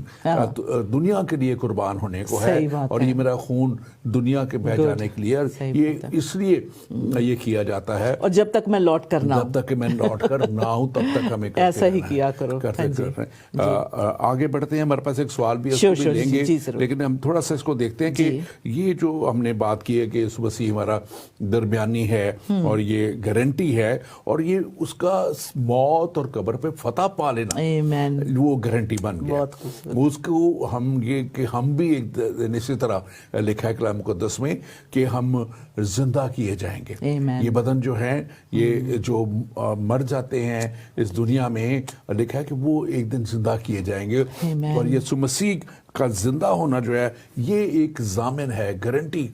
دنیا کے لیے قربان ہونے کو ہے, اور یہ میرا خون دنیا کے بہ جانے کے لیے, یہ اس لیے یہ کیا جاتا ہے, اور جب تک میں لوٹ کر نہ جب تک کہ میں لوٹ کر نہ ہوں تب تک ہمیں ایسا ہی کیا کرو. آگے بڑھتے ہیں, ہمارے پاس ایک سوال بھی لیں گے, لیکن ہم تھوڑا سا اس کو دیکھتے ہیں کہ یہ جو ہم نے بات کی ہے کہ یسوع مسیح ہمارا درمیانی ہے اور یہ گارنٹی ہے, اور یہ اس کا موت اور قبر پہ فتح پا لینا وہ گارنٹی بن گیا. اس کو ہم یہ کہ ہم بھی ایک دن اسی طرح لکھا ہے کلام مقدس میں کہ ہم زندہ کیے جائیں گے. یہ بدن جو ہے, یہ جو مر جاتے ہیں اس دنیا میں, لکھا ہے کہ وہ ایک دن زندہ کیے جائیں گے. اور یسوع مسیح کا زندہ ہونا جو ہے یہ ایک ضامن ہے, گارنٹی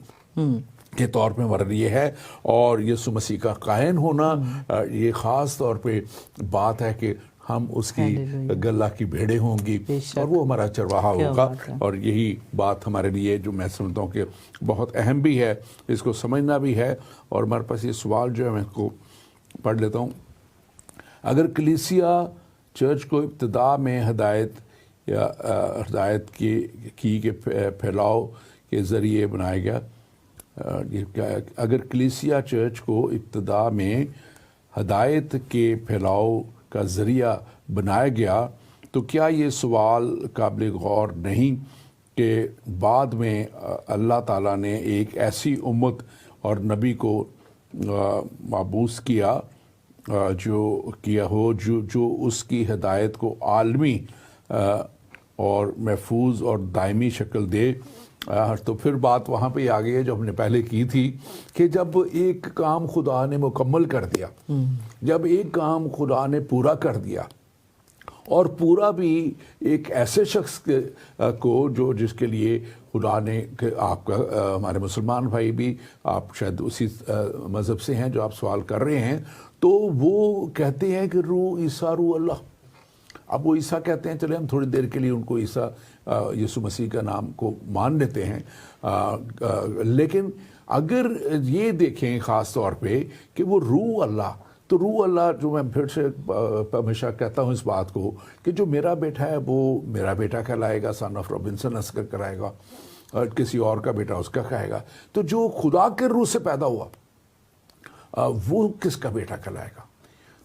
کے طور پہ ہمارے لیے ہے. اور یسوع مسیح کا قائم ہونا یہ خاص طور پہ بات ہے کہ ہم اس کی گلہ کی بھیڑیں ہوں گی اور وہ ہمارا چرواہا ہوگا. اور یہی بات ہمارے لیے جو میں سمجھتا ہوں کہ بہت اہم بھی ہے, اس کو سمجھنا بھی ہے. اور ہمارے پاس یہ سوال جو ہے میں کو پڑھ لیتا ہوں. اگر کلیسیا چرچ کو ابتدا میں ہدایت کی کہ پھیلاؤ کے ذریعے بنایا گیا, اگر کلیسیا چرچ کو ابتدا میں ہدایت کے پھیلاؤ کا ذریعہ بنایا گیا تو کیا یہ سوال قابل غور نہیں کہ بعد میں اللہ تعالیٰ نے ایک ایسی امت اور نبی کو مبعوث کیا جو اس کی ہدایت کو عالمی اور محفوظ اور دائمی شکل دے. تو پھر بات وہاں پہ آ گئی ہے جو ہم نے پہلے کی تھی کہ جب ایک کام خدا نے مکمل کر دیا, جب ایک کام خدا نے پورا کر دیا, اور پورا بھی ایک ایسے شخص کو جس کے لیے خدا نے, کہ آپ کا ہمارے مسلمان بھائی بھی آپ شاید اسی مذہب سے ہیں جو آپ سوال کر رہے ہیں, تو وہ کہتے ہیں کہ روح عیسیٰ روح اللہ. اب وہ عیسیٰ کہتے ہیں, چلے ہم تھوڑی دیر کے لیے ان کو عیسیٰ یسوع مسیح کا نام کو مان لیتے ہیں, لیکن اگر یہ دیکھیں خاص طور پہ کہ وہ روح اللہ, تو روح اللہ جو میں پھر سے ہمیشہ کہتا ہوں اس بات کو کہ جو میرا بیٹا ہے وہ میرا بیٹا کہلائے گا, سن آف رابنسن اسکر کرائے گا, اور کسی اور کا بیٹا اس کا کہے گا. تو جو خدا کے روح سے پیدا ہوا وہ کس کا بیٹا کہلائے گا؟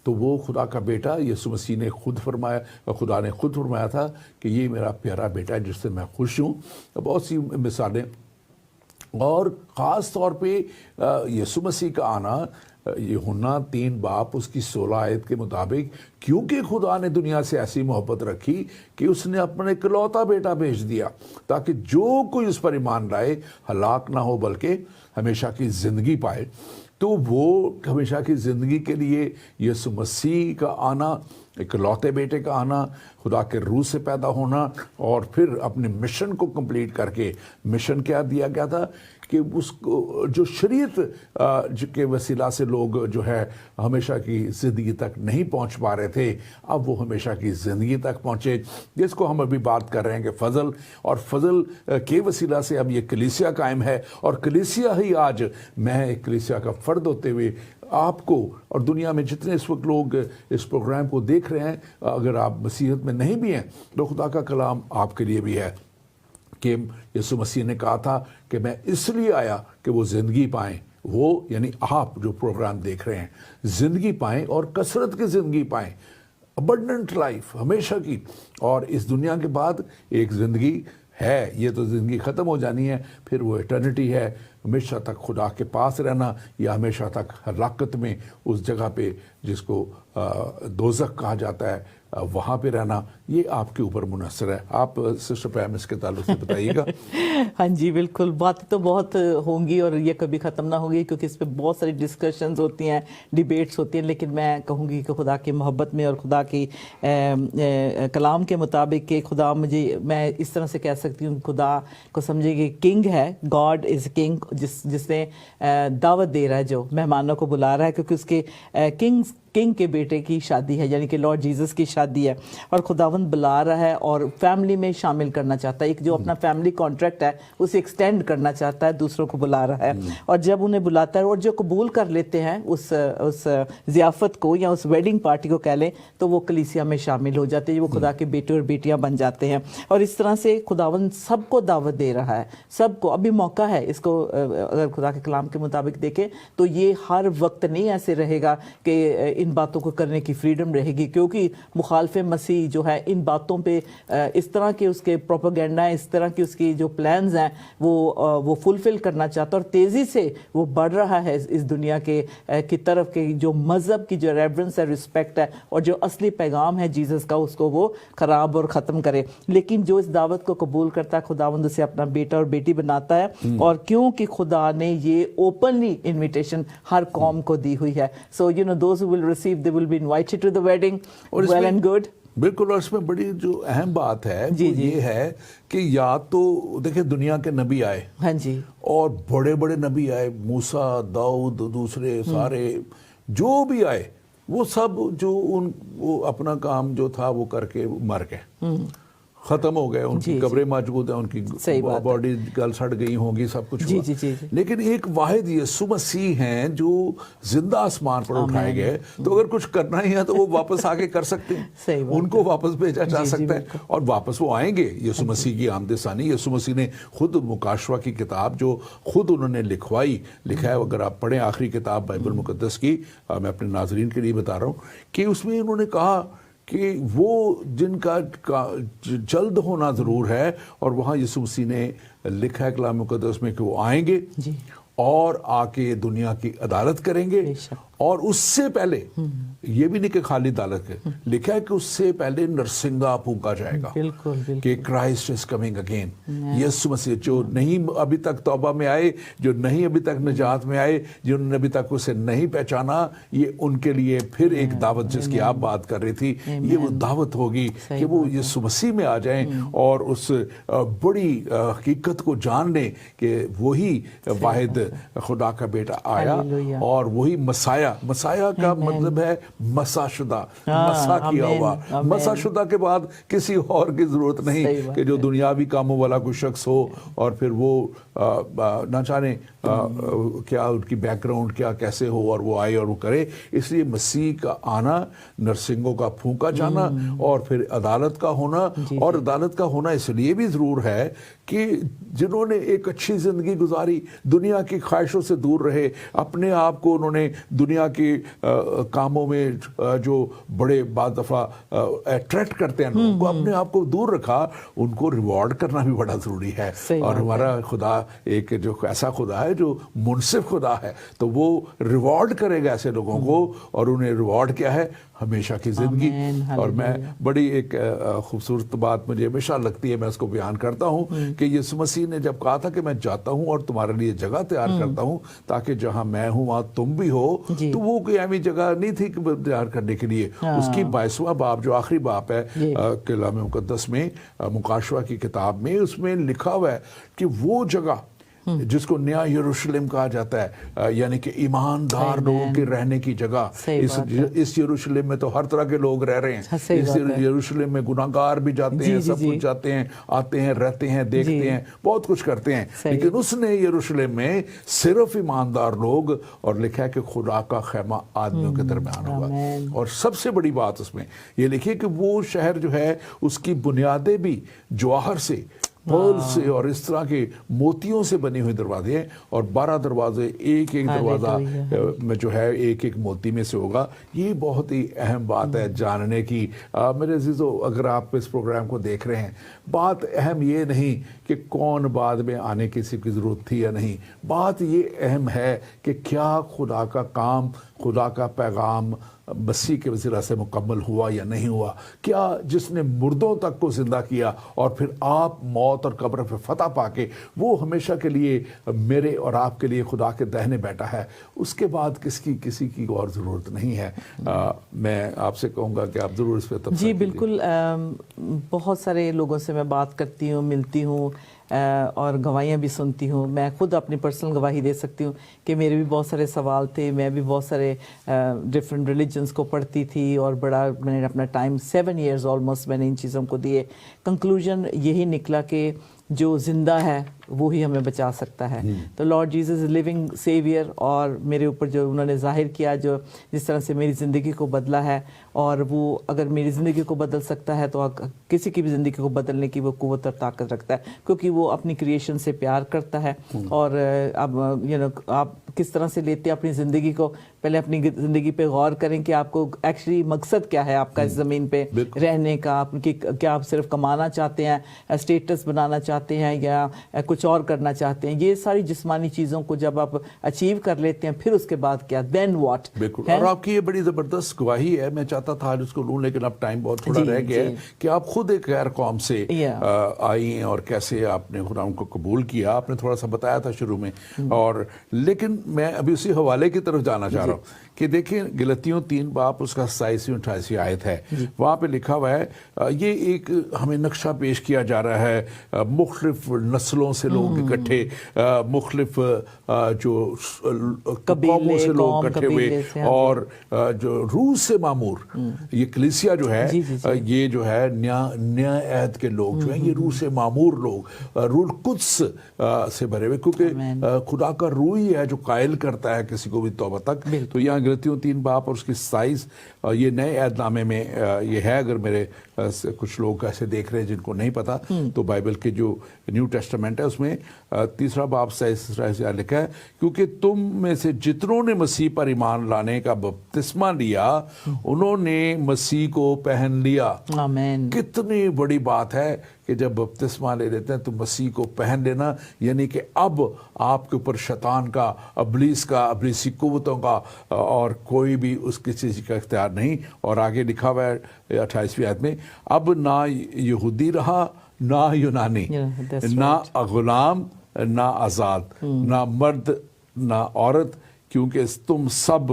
تو وہ خدا کا بیٹا یسوع مسیح نے خود فرمایا, خدا نے خود فرمایا تھا کہ یہ میرا پیارا بیٹا ہے جس سے میں خوش ہوں. بہت سی مثالیں, اور خاص طور پہ یسوع مسیح کا آنا, یوحنا 3 باب اس کی 16 آیت کے مطابق, کیونکہ خدا نے دنیا سے ایسی محبت رکھی کہ اس نے اپنا اکلوتا بیٹا بھیج دیا تاکہ جو کوئی اس پر ایمان لائے ہلاک نہ ہو بلکہ ہمیشہ کی زندگی پائے. تو وہ ہمیشہ کی زندگی کے لیے یسوع مسیح کا آنا, اکلوتے بیٹے کا آنا, خدا کے روح سے پیدا ہونا, اور پھر اپنے مشن کو کمپلیٹ کر کے, مشن کیا دیا گیا تھا کہ اس کو جو شریعت کے وسیلہ سے لوگ جو ہے ہمیشہ کی زندگی تک نہیں پہنچ پا رہے تھے, اب وہ ہمیشہ کی زندگی تک پہنچے, جس کو ہم ابھی بات کر رہے ہیں کہ فضل, اور فضل کے وسیلہ سے اب یہ کلیسیا قائم ہے. اور کلیسیا ہی آج, میں ایک کلیسیا کا فرد ہوتے ہوئے آپ کو اور دنیا میں جتنے اس وقت لوگ اس پروگرام کو دیکھ رہے ہیں, اگر آپ مسیحیت میں نہیں بھی ہیں تو خدا کا کلام آپ کے لیے بھی ہے کہ یسوع مسیح نے کہا تھا کہ میں اس لیے آیا کہ وہ زندگی پائیں. وہ یعنی آپ جو پروگرام دیکھ رہے ہیں زندگی پائیں, اور کثرت کی زندگی پائیں, ابنڈنٹ لائف ہمیشہ کی. اور اس دنیا کے بعد ایک زندگی ہے, یہ تو زندگی ختم ہو جانی ہے, پھر وہ ایٹرنٹی ہے, ہمیشہ تک خدا کے پاس رہنا, یا ہمیشہ تک ہلاکت میں اس جگہ پہ جس کو دوزخ کہا جاتا ہے وہاں پہ رہنا. یہ آپ کے اوپر منحصر ہے. آپ سسٹر پریم اس کے تعلق سے بتائیے گا. ہاں جی بالکل, بات تو بہت ہوں گی اور یہ کبھی ختم نہ ہوگی, کیونکہ اس پہ بہت ساری ڈسکشنز ہوتی ہیں, ڈیبیٹس ہوتی ہیں. لیکن میں کہوں گی کہ خدا کی محبت میں اور خدا کی کلام کے مطابق کہ خدا مجھے, میں اس طرح سے کہہ سکتی ہوں, خدا کو سمجھے کہ کنگ ہے, گاڈ از کنگ, جس نے دعوت دے رہا ہے, جو مہمانوں کو بلا رہا ہے, کیونکہ اس کے کنگز کنگ کے بیٹے کی شادی ہے, یعنی کہ لارڈ جیزس کی شادی ہے, اور خداوند بلا رہا ہے اور فیملی میں شامل کرنا چاہتا ہے. ایک جو اپنا فیملی کانٹریکٹ ہے اسے ایکسٹینڈ کرنا چاہتا ہے, دوسروں کو بلا رہا ہے, اور جب انہیں بلاتا ہے اور جو قبول کر لیتے ہیں اس ضیافت کو یا اس ویڈنگ پارٹی کو کہہ لیں, تو وہ کلیسیا میں شامل ہو جاتے ہیں, وہ خدا کے بیٹے اور بیٹیاں بن جاتے ہیں. اور اس طرح سے خداوند سب کو دعوت دے رہا ہے, سب کو. ابھی موقع ہے اس کو, اگر خدا کے کلام کے مطابق دیکھیں تو یہ ہر وقت نہیں ایسے رہے گا کہ ان باتوں کو کرنے کی فریڈم رہے گی, کیونکہ مخالف مسیح جو ہے ان باتوں پہ اس طرح کے اس کے پروپیگنڈا, اس طرح کی اس کی جو پلانز ہیں وہ فلفل کرنا چاہتا ہے, اور تیزی سے وہ بڑھ رہا ہے اس دنیا کی طرف کے جو مذہب کی جو ریورنس ہے, رسپیکٹ ہے, اور جو اصلی پیغام ہے جیزس کا, اس کو وہ خراب اور ختم کرے. لیکن جو اس دعوت کو قبول کرتا ہے, خداوند اسے اپنا بیٹا اور بیٹی بناتا ہے, اور کیونکہ خدا نے یہ اوپنلی انویٹیشن ہر قوم کو دی ہوئی ہے. So you know those who will receive they will be invited to the wedding. Well and good. بالکل. اور اس میں بڑی جو اہم بات ہے وہ یہ ہے کہ یا تو دیکھیں دنیا کے نبی آئے, ہاں جی, اور بڑے بڑے نبی آئے, موسیٰ, داؤد, دوسرے سارے جو بھی آئے, وہ سب جو وہ اپنا کام جو تھا وہ کر کے مر گئے, ختم ہو گئے. ان کی قبریں موجود ہیں, ان کی باڈی گل سڑ گئی ہوں گی, سب کچھ ہوا. لیکن ایک واحد یسوع مسیح ہیں جو زندہ آسمان پر اٹھائے گئے, تو اگر کچھ کرنا ہی ہے تو وہ واپس آ کے کر سکتے ہیں, ان کو واپس بھیجا جا سکتا ہے, اور واپس وہ آئیں گے. یسوع مسیح کی آمد ثانی, یسوع مسیح نے خود مکاشفہ کی کتاب جو خود انہوں نے لکھا ہے, اگر آپ پڑھیں آخری کتاب بائبل مقدس کی, میں اپنے ناظرین کے لیے بتا رہا ہوں کہ اس میں انہوں نے کہا کہ وہ جن کا جلد ہونا ضرور ہے, اور وہاں یسوع مسیح نے لکھا ہے کلام مقدس میں کہ وہ آئیں گے اور آ کے دنیا کی عدالت کریں گے. اور اس سے پہلے یہ بھی نہیں کہ خالی عدالت ہے, لکھا ہے کہ اس سے پہلے نرسنگا پھونکا جائے گا کہ کرائسٹ از کمنگ اگین. یسوع مسیح جو نہیں ابھی تک توبہ میں آئے, جو نہیں ابھی تک نجات میں آئے, جنہوں نے ابھی تک اسے نہیں پہچانا, یہ ان کے لیے پھر ایک دعوت, جس کی آپ بات کر رہی تھی, یہ وہ دعوت ہوگی کہ وہ یسوع مسیح میں آ جائیں اور اس بڑی حقیقت کو جان لیں کہ وہی واحد خدا کا بیٹا آیا, اور وہی مسیح کا مطلب ہے مسا شدہ, مسا کیا ہوا. مسا شدہ کے بعد کسی اور کی ضرورت نہیں کہ جو دنیاوی کاموں والا کوئی شخص ہو, اور پھر وہ نہ جانے کیا ان کی بیک گراؤنڈ کیا کیسے ہو, اور وہ آئے اور وہ کرے. اس لیے مسیح کا آنا, نرسنگوں کا پھونکا جانا, اور پھر عدالت کا ہونا. اور عدالت کا ہونا اس لیے بھی ضرور ہے کہ جنہوں نے ایک اچھی زندگی گزاری, دنیا کی خواہشوں سے دور رہے, اپنے آپ کو انہوں نے دنیا کے کاموں میں جو بڑے بعض دفعہ اٹریکٹ کرتے ہیں لوگوں کو, اپنے آپ کو دور رکھا, ان کو ریوارڈ کرنا بھی بڑا ضروری ہے. اور ہمارا خدا ایک جو ایسا خدا ہے جو منصف خدا ہے, تو وہ ریوارڈ کرے گا ایسے لوگوں کو, اور انہیں ریوارڈ کیا ہے, ہمیشہ کی زندگی. اور میں بڑی ایک خوبصورت بات مجھے ہمیشہ لگتی ہے, میں اس کو بیان کرتا ہوں کہ یسوع مسیح نے جب کہا تھا کہ میں جاتا ہوں اور تمہارے لیے جگہ تیار کرتا ہوں تاکہ جہاں میں ہوں وہاں تم بھی ہو, تو وہ کوئی اہمی جگہ نہیں تھی کہ تیار کرنے کے لیے. اس کی 22واں باب جو آخری باب ہے کلام مقدس میں, مکاشفہ کی کتاب میں, اس میں لکھا ہوا ہے کہ وہ جگہ جس کو نیا یروشلم کہا جاتا ہے, یعنی کہ ایماندار لوگوں کے رہنے کی جگہ. اس یروشلم میں تو ہر طرح کے لوگ رہ رہے ہیں. اس یروشلم میں گناہگار بھی جاتے ہیں, سب کچھ جاتے ہیں, آتے ہیں, رہتے ہیں, دیکھتے ہیں, بہت کچھ کرتے ہیں. لیکن اس نے یروشلم میں صرف ایماندار لوگ, اور لکھا ہے کہ خدا کا خیمہ آدمیوں کے درمیان ہوگا. اور سب سے بڑی بات اس میں یہ لکھی کہ وہ شہر جو ہے اس کی بنیادیں بھی جواہر سے, پرل سے اور اس طرح کے موتیوں سے بنے ہوئے دروازے ہیں, اور 12 دروازے, ایک ایک دروازہ میں جو ہے ایک ایک موتی میں سے ہوگا. یہ بہت ہی اہم بات ہے جاننے کی. میرے عزیزو, اگر آپ اس پروگرام کو دیکھ رہے ہیں, بات اہم یہ نہیں کہ کون بعد میں آنے کسی کی ضرورت تھی یا نہیں, بات یہ اہم ہے کہ کیا خدا کا کام, خدا کا پیغام مسیح کے وسیلہ سے مکمل ہوا یا نہیں ہوا. کیا جس نے مردوں تک کو زندہ کیا اور پھر آپ موت اور قبر پہ فتح پا کے وہ ہمیشہ کے لیے میرے اور آپ کے لیے خدا کے دہنے بیٹھا ہے, اس کے بعد کسی کی اور ضرورت نہیں ہے. میں آپ سے کہوں گا کہ آپ ضرور اس پہ تفصیل. جی بالکل, بہت سارے لوگوں سے میں بات کرتی ہوں, ملتی ہوں, اور گواہیاں بھی سنتی ہوں. میں خود اپنی پرسنل گواہی دے سکتی ہوں کہ میرے بھی بہت سارے سوال تھے. میں بھی بہت سارے ڈفرینٹ ریلیجنس کو پڑھتی تھی اور بڑا میں نے اپنا ٹائم 7 ایئرز آلموسٹ میں نے ان چیزوں کو دیے. کنکلوژن یہی نکلا کہ جو زندہ ہے وہی ہمیں بچا سکتا ہے. تو Lord Jesus is living saviour, اور میرے اوپر جو انہوں نے ظاہر کیا, جو جس طرح سے میری زندگی کو بدلا ہے, اور وہ اگر میری زندگی کو بدل سکتا ہے تو کسی کی بھی زندگی کو بدلنے کی وہ قوت اور طاقت رکھتا ہے, کیونکہ وہ اپنی کریشن سے پیار کرتا ہے. اور اب آپ کس طرح سے لیتے ہیں اپنی زندگی کو, پہلے اپنی زندگی پہ غور کریں کہ آپ کو ایکچولی مقصد کیا ہے آپ کا اس زمین پہ رہنے کا. کیا آپ صرف کمانا چاہتے ہیں, اسٹیٹس بنانا چاہتے ہیں, یا کچھ اور کرنا چاہتے ہیں؟ یہ ساری جسمانی چیزوں کو جب آپ اچیو کر لیتے ہیں, پھر اس کے بعد کیا, دین واٹ. بالکل. اور آپ کی یہ بڑی زبردست گواہی ہے. میں چاہتا تھا آج اس کو لوں, لیکن اب ٹائم بہت تھوڑا رہ گیا ہے, کہ آپ خود ایک غیر قوم سے آئی ہیں اور کیسے آپ نے خدا کو قبول کیا. آپ نے تھوڑا سا بتایا تھا شروع میں, اور لیکن میں ابھی اسی حوالے کی طرف جانا چاہ رہا ہوں کہ دیکھیں غلطیوں 3 باب اس کا 27-28 آیت ہے. وہاں پہ لکھا ہوا ہے, یہ ایک ہمیں نقشہ پیش کیا جا رہا ہے, مختلف نسلوں سے لوگ اکٹھے, مختلف جو قوموں سے لوگ اکٹھے ہوئے, اور جو روح سے معمور یہ کلیسیا جو ہے, یہ جو ہے نیا عہد کے لوگ جو ہیں, یہ روح سے معمور لوگ, روح القدس سے بھرے ہوئے, کیونکہ خدا کا روح ہی ہے جو قائل کرتا ہے کسی کو بھی توبہ تک. تو یہاں غلطیوں 3 باب اور اس کی 27, یہ نئے عہد نامے میں یہ ہے. اگر میرے کچھ لوگ ایسے دیکھ رہے ہیں جن کو نہیں پتا, تو بائبل کے جو نیو ٹیسٹمنٹ ہے اس میں 3 باب 27 لکھا ہے, کیونکہ تم میں سے جتنوں نے مسیح پر ایمان لانے کا بپتسمہ لیا انہوں نے مسیح کو پہن لیا. آمین. کتنی بڑی بات ہے کہ جب بپتسمہ لے لیتے ہیں تو مسیح کو پہن لینا, یعنی کہ اب آپ کے اوپر شیطان کا, ابلیس کا, ابلیسی قوتوں کا اور کوئی بھی اس کسی چیز کا اختیار نہیں. اور آگے لکھا ہوا ہے 28ویں آیت میں, اب نہ یہودی رہا نہ یونانی, نہ غلام نہ آزاد, نہ مرد نہ عورت, کیونکہ تم سب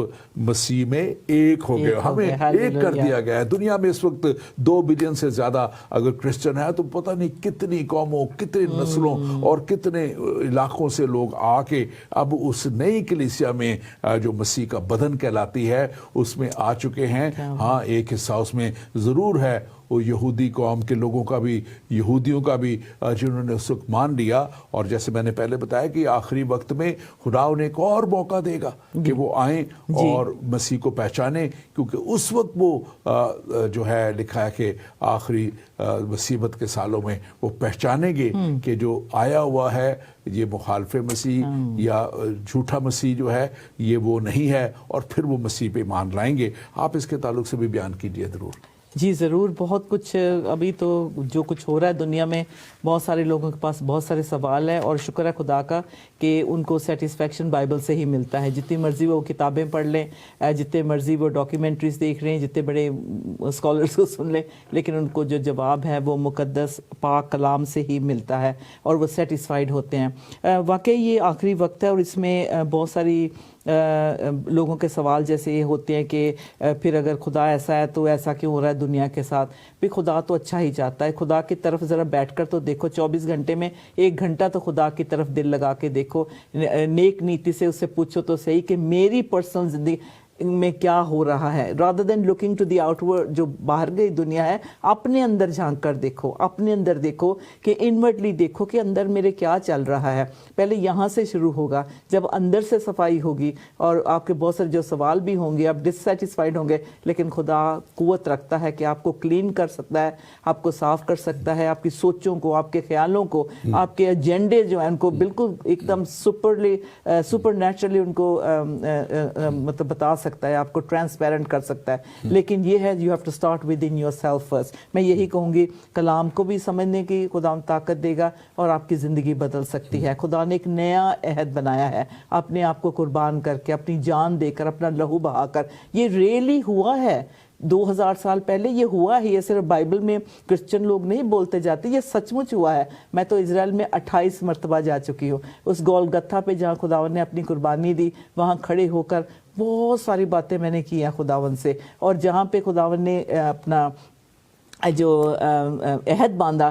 مسیح میں ایک ہو گئے. ہمیں ایک کر دیا گیا ہے. دنیا میں اس وقت 2 بلین سے زیادہ اگر کرسچن ہے, تو پتہ نہیں کتنی قوموں, کتنی نسلوں اور کتنے علاقوں سے لوگ آ کے اب اس نئی کلیسیا میں جو مسیح کا بدن کہلاتی ہے اس میں آ چکے ہیں. ہاں, ایک حصہ اس میں ضرور ہے وہ یہودی قوم کے لوگوں کا بھی, یہودیوں کا بھی, جنہوں نے اس وقت مان لیا. اور جیسے میں نے پہلے بتایا کہ آخری وقت میں خدا انہیں ایک اور موقع دے گا کہ وہ آئیں اور مسیح کو پہچانیں, کیونکہ اس وقت وہ جو ہے لکھا ہے کہ آخری مصیبت کے سالوں میں وہ پہچانیں گے کہ جو آیا ہوا ہے یہ مخالف مسیح یا جھوٹا مسیح جو ہے یہ وہ نہیں ہے, اور پھر وہ مسیح پہ ایمان لائیں گے. آپ اس کے تعلق سے بھی بیان کیجیے ضرور. جی ضرور. بہت کچھ ابھی تو جو کچھ ہو رہا ہے دنیا میں, بہت سارے لوگوں کے پاس بہت سارے سوال ہیں, اور شکر ہے خدا کا کہ ان کو سیٹسفیکشن بائبل سے ہی ملتا ہے. جتنی مرضی وہ کتابیں پڑھ لیں, جتنے مرضی وہ ڈاکیومنٹریز دیکھ رہے ہیں, جتنے بڑے اسکالرس کو سن لیں, لیکن ان کو جو جواب ہے وہ مقدس پاک کلام سے ہی ملتا ہے, اور وہ سیٹسفائیڈ ہوتے ہیں. واقعی یہ آخری وقت ہے, اور اس میں بہت ساری لوگوں کے سوال جیسے یہ ہوتے ہیں کہ پھر اگر خدا ایسا ہے تو ایسا کیوں ہو رہا ہے دنیا کے ساتھ. بھی خدا تو اچھا ہی چاہتا ہے. خدا کی طرف ذرا بیٹھ کر تو دیکھو, 24 گھنٹے میں 1 گھنٹہ تو خدا کی طرف دل لگا کے دیکھو, نیک نیتی سے اس سے پوچھو تو صحیح کہ میری پرسنل زندگی میں کیا ہو رہا ہے. Rather than looking to the outward, جو باہر گئی دنیا ہے, اپنے اندر جھانک کر دیکھو, اپنے اندر دیکھو کہ انورڈلی دیکھو کہ اندر میرے کیا چل رہا ہے. پہلے یہاں سے شروع ہوگا. جب اندر سے صفائی ہوگی, اور آپ کے بہت سارے جو سوال بھی ہوں گے, آپ ڈسسیٹسفائیڈ ہوں گے, لیکن خدا قوت رکھتا ہے کہ آپ کو کلین کر سکتا ہے, آپ کو صاف کر سکتا ہے, آپ کی سوچوں کو, آپ کے خیالوں کو, آپ کے ایجنڈے جو ہیں ان کو بالکل ایک دم سپر نیچرلی ان کو مطلب بتا سکتا ہے, آپ کو ٹرانسپیرنٹ کر سکتا ہے. لیکن یہ ہے you have to start with in yourself first. میں یہی کہوں گی کلام کو بھی سمجھنے کی خدا طاقت دے گا, اور آپ کی زندگی بدل سکتی ہے. خدا نے ایک نیا عہد بنایا ہے, اپنے آپ کو قربان کر کے, اپنی جان دے کر, اپنا لہو بہا کر. یہ ریئلی ہوا ہے 2000 سال پہلے, یہ ہوا ہے. یہ صرف بائبل میں کرسچن لوگ نہیں بولتے جاتے, یہ سچ مچ ہوا ہے. میں تو اسرائیل میں 28 مرتبہ جا چکی ہوں. اس گولگتھا پہ جہاں خداوند نے اپنی قربانی دی, وہاں کھڑے ہو کر بہت ساری باتیں میں نے کی ہیں خداوند سے. اور جہاں پہ خداوند نے اپنا جو عہد باندھا,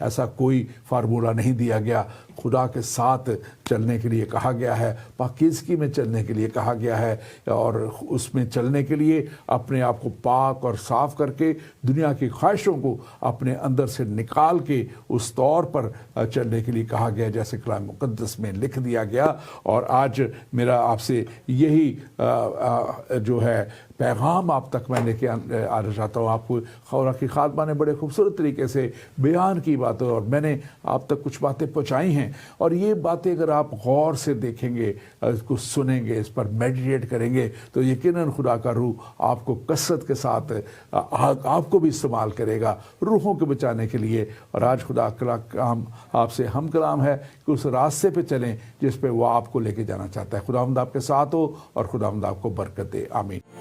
ایسا کوئی فارمولہ نہیں دیا گیا۔ خدا کے ساتھ چلنے کے لیے کہا گیا ہے، پاکیزگی میں چلنے کے لیے کہا گیا ہے، اور اس میں چلنے کے لیے اپنے آپ کو پاک اور صاف کر کے دنیا کی خواہشوں کو اپنے اندر سے نکال کے اس طور پر چلنے کے لیے کہا گیا جیسے کلام مقدس میں لکھ دیا گیا۔ اور آج میرا آپ سے یہی جو ہے پیغام آپ تک میں لے کے آنا چاہتا ہوں۔ آپ کو خورا کی خادمہ نے بڑے خوبصورت طریقے سے بیان کی باتیں، اور میں نے آپ تک کچھ باتیں پہنچائی ہیں، اور یہ باتیں اگر آپ غور سے دیکھیں گے، اس کو سنیں گے، اس پر میڈیٹیٹ کریں گے، تو یقیناً خدا کا روح آپ کو کثرت کے ساتھ آپ کو بھی استعمال کرے گا روحوں کو بچانے کے لیے۔ اور آج خدا کا کام آپ سے ہم کلام ہے کہ اس راستے پہ چلیں جس پہ وہ آپ کو لے کے جانا چاہتا ہے۔ خداوند آپ کے ساتھ ہو اور خداوند آپ کو برکت دے، آمین۔